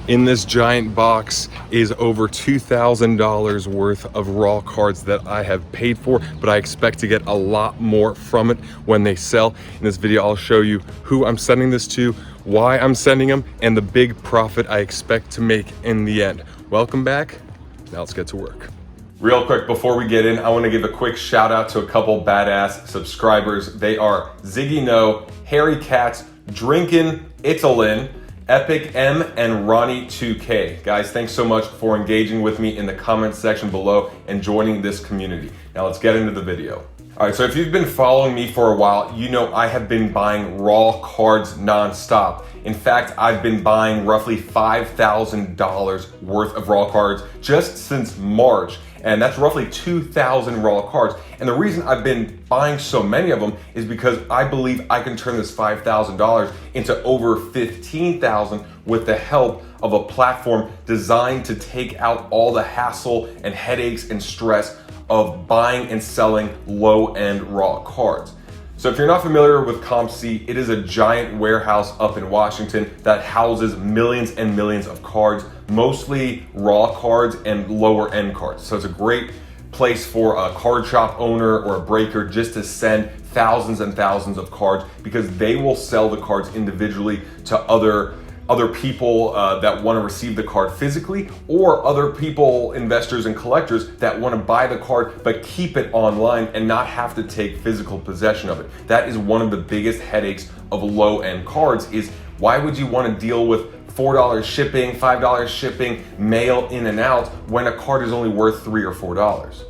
In this giant box is over $2,000 worth of raw cards that I have paid for, but I expect to get a lot more from it when they sell. In this video, I'll show you who I'm sending this to, why I'm sending them, and the big profit I expect to make in the end. Welcome back. Now let's get to work. Real quick, before we get in, I want to give a quick shout out to a couple badass subscribers. They are ZiggyNo, Harry Katz, DrinkinItln, Epic M, and Ronnie2K. Guys, thanks so much for engaging with me in the comments section below and joining this community. Now let's get into the video. All right, so if you've been following me for a while, you know I have been buying raw cards nonstop. In fact, I've been buying roughly $5,000 worth of raw cards just since March. And that's roughly 2,000 raw cards. And the reason I've been buying so many of them is because I believe I can turn this $5,000 into over $15,000 with the help of a platform designed to take out all the hassle and headaches and stress of buying and selling low-end raw cards. So if you're not familiar with COMC, it is a giant warehouse up in Washington that houses millions and millions of cards, mostly raw cards and lower end cards. So it's a great place for a card shop owner or a breaker just to send thousands and thousands of cards, because they will sell the cards individually to other people that want to receive the card physically, or other people, investors and collectors that want to buy the card but keep it online and not have to take physical possession of it. That is one of the biggest headaches of low-end cards, is why would you want to deal with $4 shipping, $5 shipping, mail in and out when a card is only worth $3 or $4?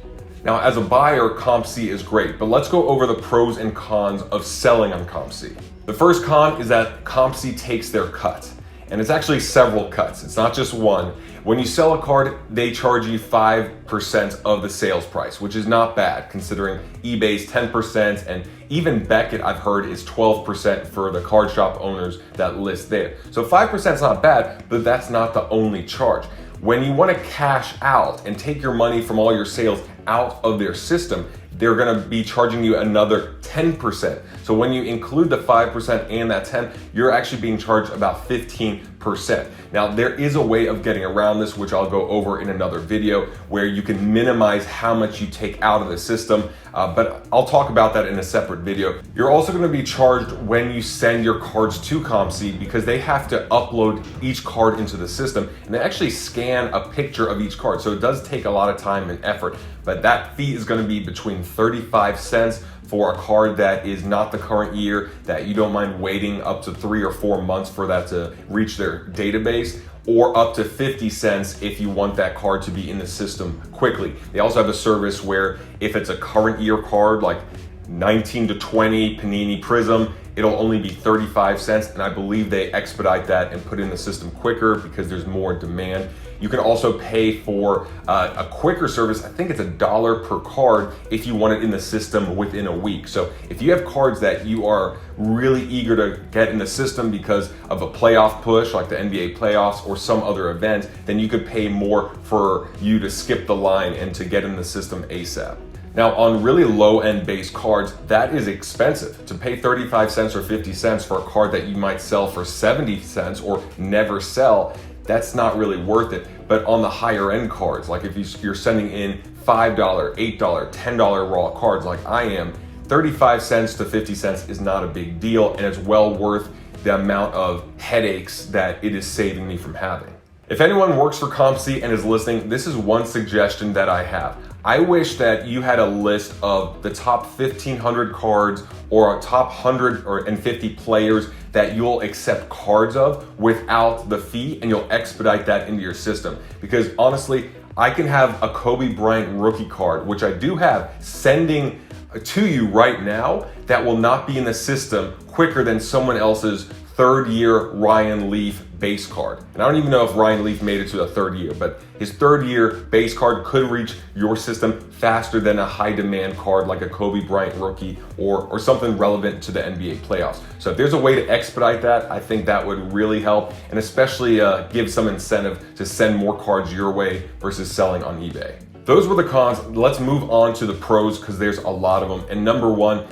Now, as a buyer, COMC is great, but let's go over the pros and cons of selling on COMC. The first con is that COMC takes their cut. And it's actually several cuts. It's not just one. When you sell a card, they charge you 5% of the sales price, which is not bad considering eBay's 10%, and even Beckett, I've heard, is 12% for the card shop owners that list there. So 5% is not bad, but that's not the only charge. When you want to cash out and take your money from all your sales out of their system, they're going to be charging you another 10%. So when you include the 5% and that 10, you're actually being charged about 15%. Now, there is a way of getting around this, which I'll go over in another video, where you can minimize how much you take out of the system, but I'll talk about that in a separate video. You're also going to be charged when you send your cards to COMC, because they have to upload each card into the system, and they actually scan a picture of each card. So it does take a lot of time and effort, but that fee is going to be between 35 cents for a card that is not the current year, that you don't mind waiting up to 3 or 4 months for that to reach their database, or up to 50 cents if you want that card to be in the system quickly. They also have a service where if it's a current year card, like 19 to 20 Panini Prism, it'll only be 35 cents, and I believe they expedite that and put in the system quicker because there's more demand. You can also pay for a quicker service. I think it's $1 per card if you want it in the system within a week. So if you have cards that you are really eager to get in the system because of a playoff push, like the NBA playoffs or some other event, then you could pay more for you to skip the line and to get in the system ASAP. Now, on really low-end base cards, that is expensive. To pay 35 cents or 50 cents for a card that you might sell for 70 cents or never sell, that's not really worth it. But on the higher end cards, like if you're sending in $5, $8, $10 raw cards like I am, 35 cents to 50 cents is not a big deal, and it's well worth the amount of headaches that it is saving me from having. If anyone works for COMC and is listening, this is one suggestion that I have. I wish that you had a list of the top 1,500 cards or top 150 players that you'll accept cards of without the fee, and you'll expedite that into your system. Because honestly, I can have a Kobe Bryant rookie card, which I do have, sending to you right now, that will not be in the system quicker than someone else's third-year Ryan Leaf base card. And I don't even know if Ryan Leaf made it to the third year, but his third-year base card could reach your system faster than a high-demand card like a Kobe Bryant rookie or something relevant to the NBA playoffs. So if there's a way to expedite that, I think that would really help, and especially give some incentive to send more cards your way versus selling on eBay. Those were the cons. Let's move on to the pros, because there's a lot of them. And number one,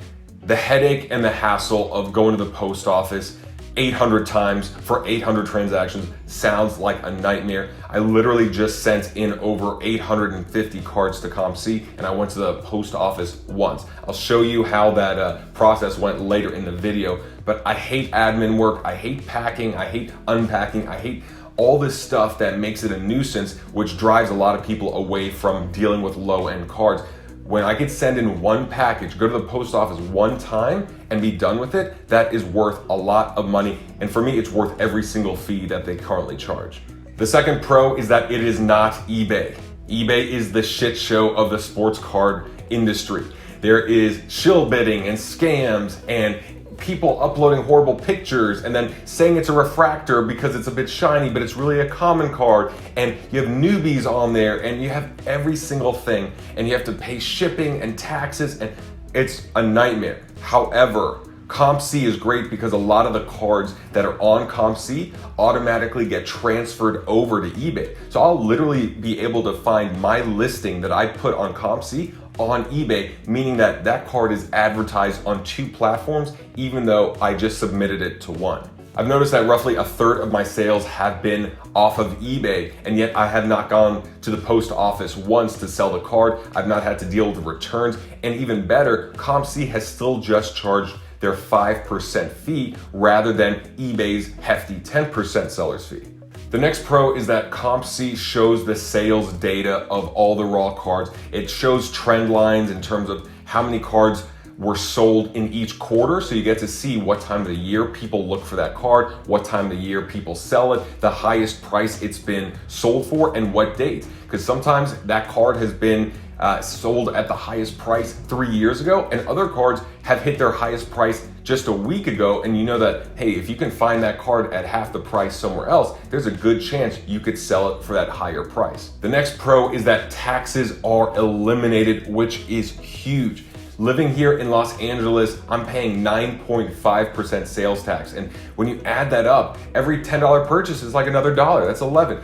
the headache and the hassle of going to the post office 800 times for 800 transactions sounds like a nightmare. I literally just sent in over 850 cards to COMC, and I went to the post office once. I'll show you how that process went later in the video, but I hate admin work, I hate packing, I hate unpacking, I hate all this stuff that makes it a nuisance, which drives a lot of people away from dealing with low-end cards. When I could send in one package, go to the post office one time and be done with it, that is worth a lot of money. And for me, it's worth every single fee that they currently charge. The second pro is that it is not eBay. eBay is the shit show of the sports card industry. There is shill bidding and scams and people uploading horrible pictures and then saying it's a refractor because it's a bit shiny, but it's really a common card. And you have newbies on there and you have every single thing and you have to pay shipping and taxes and it's a nightmare. However, COMC is great because a lot of the cards that are on COMC automatically get transferred over to eBay. So I'll literally be able to find my listing that I put on COMC on eBay, meaning that that card is advertised on 2 platforms, even though I just submitted it to one. I've noticed that roughly a third of my sales have been off of eBay, and yet I have not gone to the post office once to sell the card. I've not had to deal with the returns, and even better, COMC has still just charged their 5% fee rather than eBay's hefty 10% seller's fee. The next pro is that COMC shows the sales data of all the raw cards. It shows trend lines in terms of how many cards were sold in each quarter, so you get to see what time of the year people look for that card, what time of the year people sell it, the highest price it's been sold for, and what date. Because sometimes that card has been sold at the highest price 3 years ago, and other cards have hit their highest price just a week ago, and you know that, hey, if you can find that card at half the price somewhere else, there's a good chance you could sell it for that higher price. The next pro is that taxes are eliminated, which is huge. Living here in Los Angeles, I'm paying 9.5% sales tax. And when you add that up, every $10 purchase is like another $1. That's 11.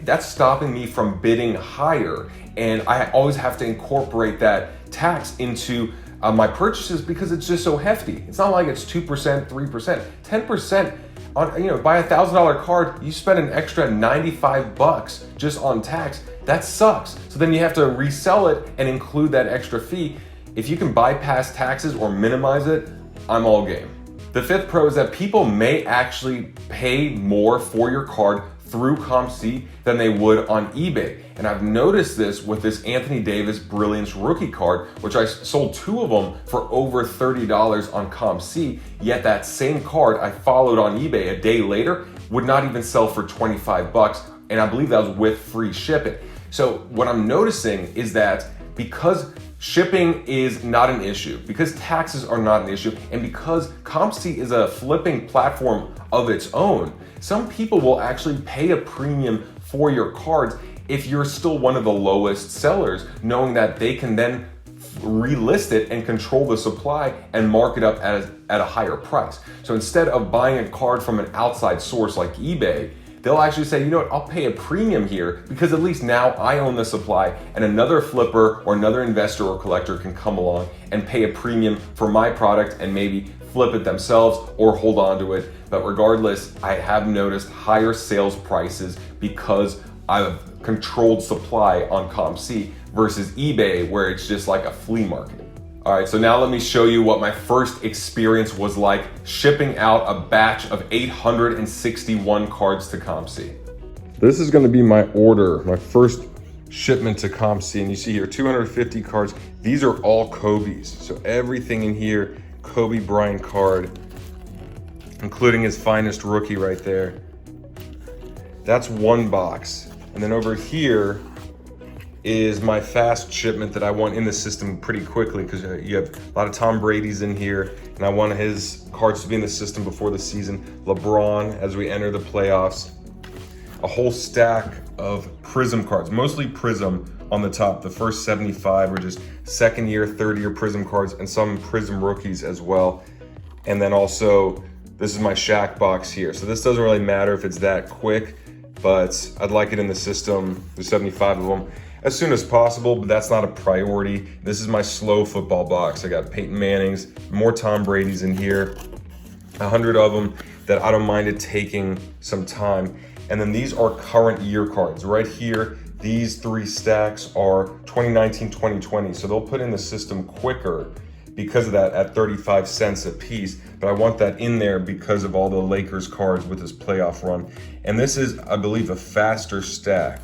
That's stopping me from bidding higher. And I always have to incorporate that tax into my purchases because it's just so hefty. It's not like it's 2%, 3%, 10%. On, buy $1,000 card, you spend an extra $95 just on tax. That sucks. So then you have to resell it and include that extra fee. If you can bypass taxes or minimize it, I'm all game. The fifth pro is that people may actually pay more for your card through COMC than they would on eBay. And I've noticed this with this Anthony Davis Brilliance rookie card, which I sold 2 of them for over $30 on COMC, yet that same card I followed on eBay a day later would not even sell for 25 bucks, and I believe that was with free shipping. So what I'm noticing is that because shipping is not an issue, because taxes are not an issue, and because COMC is a flipping platform of its own, some people will actually pay a premium for your cards if you're still one of the lowest sellers, knowing that they can then relist it and control the supply and mark it up at a higher price. So instead of buying a card from an outside source like eBay, they'll actually say, you know what, I'll pay a premium here because at least now I own the supply and another flipper or another investor or collector can come along and pay a premium for my product and maybe flip it themselves or hold on to it. But regardless, I have noticed higher sales prices because I've controlled supply on COMC versus eBay where it's just like a flea market. All right, so now let me show you what my first experience was like shipping out a batch of 861 cards to COMC. This is gonna be my order, my first shipment to COMC, and you see here 250 cards. These are all Kobe's, so everything in here, Kobe Bryant card, including his finest rookie right there. That's one box. And then over here is my fast shipment that I want in the system pretty quickly because you have a lot of Tom Brady's in here and I want his cards to be in the system before the season. LeBron as we enter the playoffs. A whole stack of Prism cards, mostly Prism on the top. The first 75 are just second year, third year Prism cards and some Prism rookies as well. And then also, this is my Shaq box here. So this doesn't really matter if it's that quick, but I'd like it in the system, there's 75 of them, as soon as possible, but that's not a priority. This is my slow football box. I got Peyton Manning's, more Tom Brady's in here. 100 of them that I don't mind it taking some time. And then these are current year cards right here. These 3 stacks are 2019, 2020. So they'll put in the system quicker because of that at 35 cents a piece. But I want that in there because of all the Lakers cards with this playoff run. And this is, I believe, a faster stack.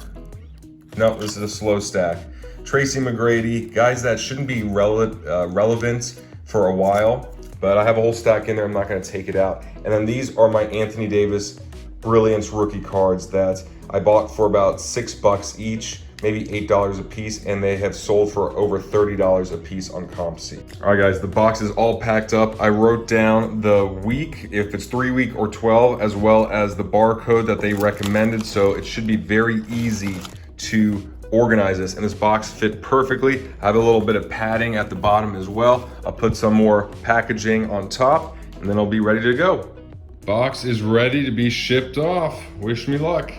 No, this is a slow stack. Tracy McGrady, guys that shouldn't be relevant for a while, but I have a whole stack in there. I'm not gonna take it out. And then these are my Anthony Davis Brilliance rookie cards that I bought for about $6 each, maybe $8 a piece, and they have sold for over $30 a piece on COMC. All right guys, the box is all packed up. I wrote down the week, if it's 3 week or 12, as well as the barcode that they recommended. So it should be very easy to organize this, and this box fit perfectly. I have a little bit of padding at the bottom as well. I'll put some more packaging on top, and then I'll be ready to go. Box is ready to be shipped off. Wish me luck.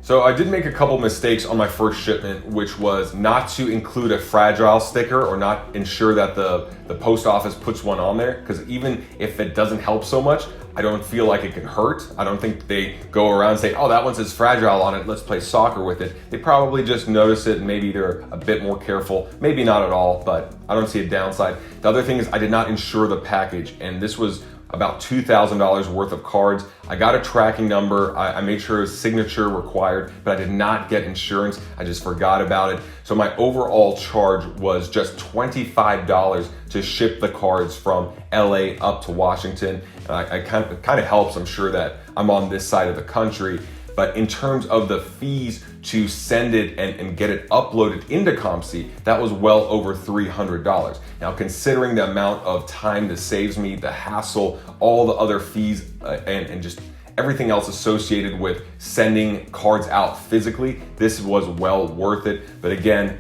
So I did make a couple mistakes on my first shipment, which was not to include a fragile sticker or not ensure that the post office puts one on there, because even if it doesn't help so much, I don't feel like it can hurt. I don't think they go around and say, oh, that one says fragile on it, let's play soccer with it. They probably just notice it and maybe they're a bit more careful, maybe not at all, but I don't see a downside. The other thing is I did not insure the package, and this was about $2,000 worth of cards. I got a tracking number. I made sure it was signature required, but I did not get insurance. I just forgot about it. So my overall charge was just $25 to ship the cards from LA up to Washington. It kind of helps, I'm sure, that I'm on this side of the country. But in terms of the fees to send it and get it uploaded into COMC, that was well over $300. Now, considering the amount of time this saves me, the hassle, all the other fees, and just everything else associated with sending cards out physically, this was well worth it. But again,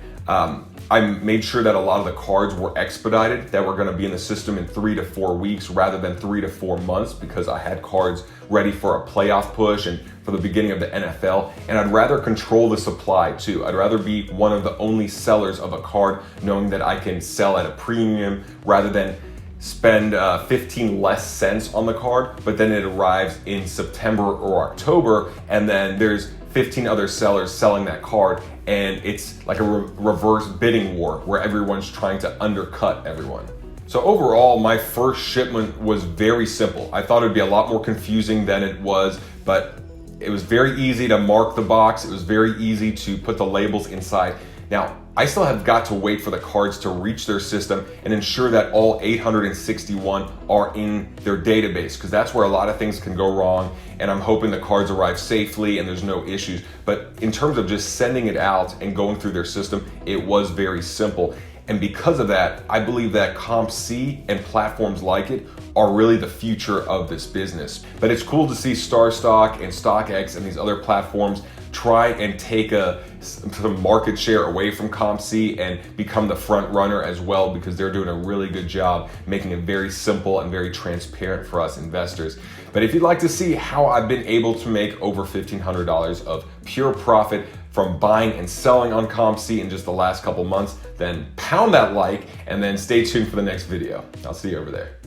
I made sure that a lot of the cards were expedited, that were gonna be in the system in 3 to 4 weeks rather than 3 to 4 months, because I had cards ready for a playoff push and for the beginning of the NFL. And I'd rather control the supply too. I'd rather be one of the only sellers of a card, knowing that I can sell at a premium rather than spend 15 less cents on the card, but then it arrives in September or October, and then there's 15 other sellers selling that card, and it's like a reverse bidding war where everyone's trying to undercut everyone. So overall, my first shipment was very simple. I thought it'd be a lot more confusing than it was, but it was very easy to mark the box. It was very easy to put the labels inside. Now, I still have got to wait for the cards to reach their system and ensure that all 861 are in their database, because that's where a lot of things can go wrong, and I'm hoping the cards arrive safely and there's no issues. But in terms of just sending it out and going through their system, it was very simple. And because of that, I believe that COMC and platforms like it are really the future of this business. But it's cool to see StarStock and StockX and these other platforms try and take some market share away from COMC and become the front runner as well, because they're doing a really good job making it very simple and very transparent for us investors. But if you'd like to see how I've been able to make over $1,500 of pure profit from buying and selling on COMC in just the last couple months, then pound that like and then stay tuned for the next video. I'll see you over there.